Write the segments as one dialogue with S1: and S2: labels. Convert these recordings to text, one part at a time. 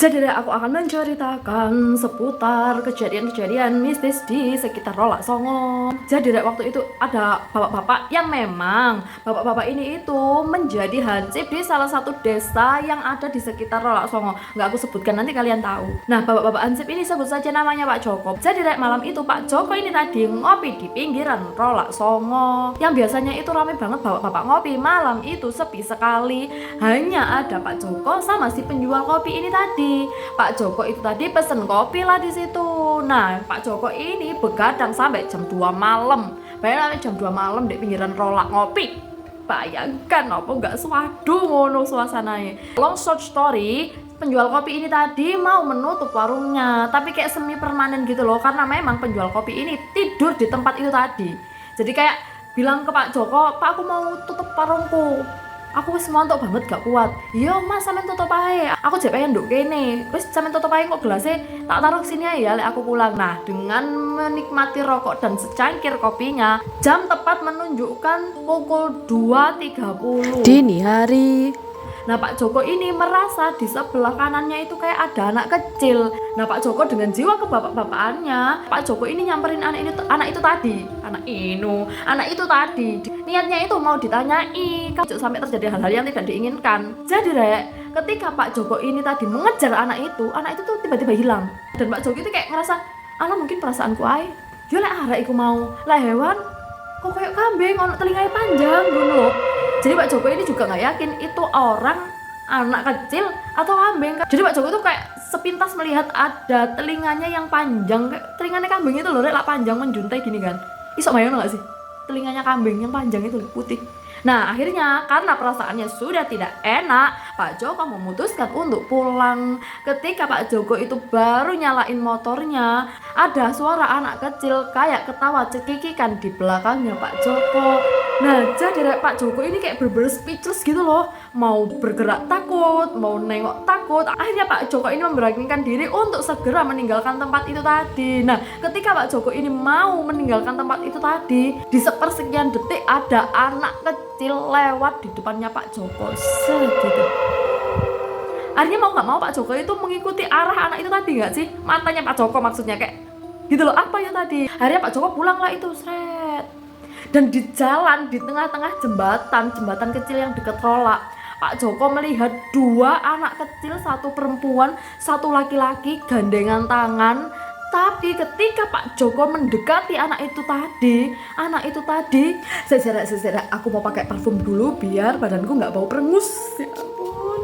S1: Jadi aku akan menceritakan seputar kejadian-kejadian mistis di sekitar Rolak Songo. Jadi waktu itu ada bapak-bapak yang memang bapak-bapak ini itu menjadi hansip di salah satu desa yang ada di sekitar Rolak Songo. Nggak aku sebutkan, nanti kalian tahu. Nah, bapak-bapak hansip ini sebut saja namanya Pak Joko. Jadi malam itu Pak Joko ini tadi ngopi di pinggiran Rolak Songo. Yang biasanya itu ramai banget bapak-bapak ngopi, malam itu sepi sekali. Hanya ada Pak Joko sama si penjual kopi ini tadi. Pak Joko itu tadi pesen kopi lah di situ. Nah, Pak Joko ini begadang sampai jam 2 malam. Bayangin jam 2 malam di pinggiran Rolak ngopi. Bayangkan apa enggak swadu ngono suasananya. Long short story, penjual kopi ini tadi mau menutup warungnya, tapi kayak semi permanen gitu loh, karena memang penjual kopi ini tidur di tempat itu tadi. Jadi kayak bilang ke Pak Joko, "Pak, aku mau tutup warungku. Aku wis montok banget gak kuat." "Iya Mas, sampean tutup ae. Aku jek pengen nduk kene. Wis sampean tutup ae, kok gelasnya tak taruh sini aja ya lek aku pulang." Nah, dengan menikmati rokok dan secangkir kopinya, jam tepat menunjukkan pukul 2.30
S2: dini hari.
S1: Nah, Pak Joko ini merasa di sebelah kanannya itu kayak ada anak kecil. Nah, Pak Joko dengan jiwa kebapak-bapakannya, Pak Joko ini nyamperin anak itu tadi. Niatnya itu mau ditanyai, kan sampai terjadi hal-hal yang tidak diinginkan. Jadi, ketika Pak Joko ini tadi mengejar anak itu tuh tiba-tiba hilang. Dan Pak Joko itu kayak ngerasa, "Alah, mungkin perasaanku ae. Yo lek arek iku mau, lah hewan kok kayak kambing ono telinganya panjang ngono loh." Jadi Pak Joko ini juga nggak yakin itu orang, anak kecil atau kambing. Jadi Pak Joko tuh kayak sepintas melihat ada telinganya yang panjang, kayak telinganya kambing itu loh, lah panjang menjuntai gini kan. Iso bayang nggak sih? Telinganya kambing yang panjang itu putih. Nah, akhirnya karena perasaannya sudah tidak enak, Pak Joko memutuskan untuk pulang. Ketika Pak Joko itu baru nyalain motornya, ada suara anak kecil kayak ketawa cekikikan di belakangnya Pak Joko. Nah, jadi Pak Joko ini kayak bener-bener speechless gitu loh. Mau bergerak takut, mau nengok takut. Akhirnya Pak Joko ini memberanikan diri untuk segera meninggalkan tempat itu tadi. Nah, ketika Pak Joko ini mau meninggalkan tempat itu tadi, di sepersekian detik ada anak kecil lewat di depannya Pak Joko. Gitu. Akhirnya mau nggak mau Pak Joko itu mengikuti arah anak itu tadi nggak sih? Matanya Pak Joko maksudnya kayak gitu loh, apa ya tadi. Akhirnya Pak Joko pulang lah itu, seret. Dan di jalan, di tengah-tengah jembatan kecil yang dekat Rolak, Pak Joko melihat dua anak kecil, satu perempuan, satu laki-laki, gandengan tangan. Tapi ketika Pak Joko mendekati anak itu tadi, seserak, aku mau pakai parfum dulu biar badanku nggak bau perengus. Ya ampun.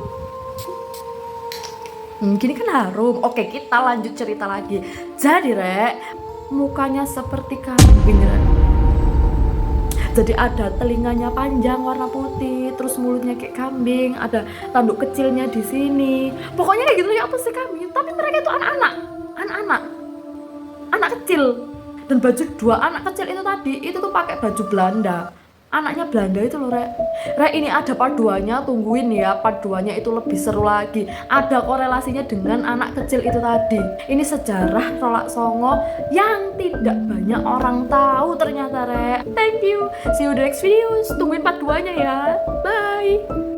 S1: Gini kan harum. Oke, kita lanjut cerita lagi. Jadi mukanya seperti kambing, Jadi ada telinganya panjang warna putih, terus mulutnya kayak kambing, ada tanduk kecilnya di sini. Pokoknya kayak gitu ya, apa sih kambing? Tapi mereka itu anak kecil. Dan baju dua anak kecil itu tadi, itu tuh pakai baju Belanda. Anaknya Belanda itu loh, ini ada part 2-nya, tungguin ya, part 2-nya itu lebih seru lagi. Ada korelasinya dengan anak kecil itu tadi. Ini sejarah Rolak Songo yang tidak banyak orang tahu ternyata, Thank you, see you the next video, tungguin part 2-nya ya, bye.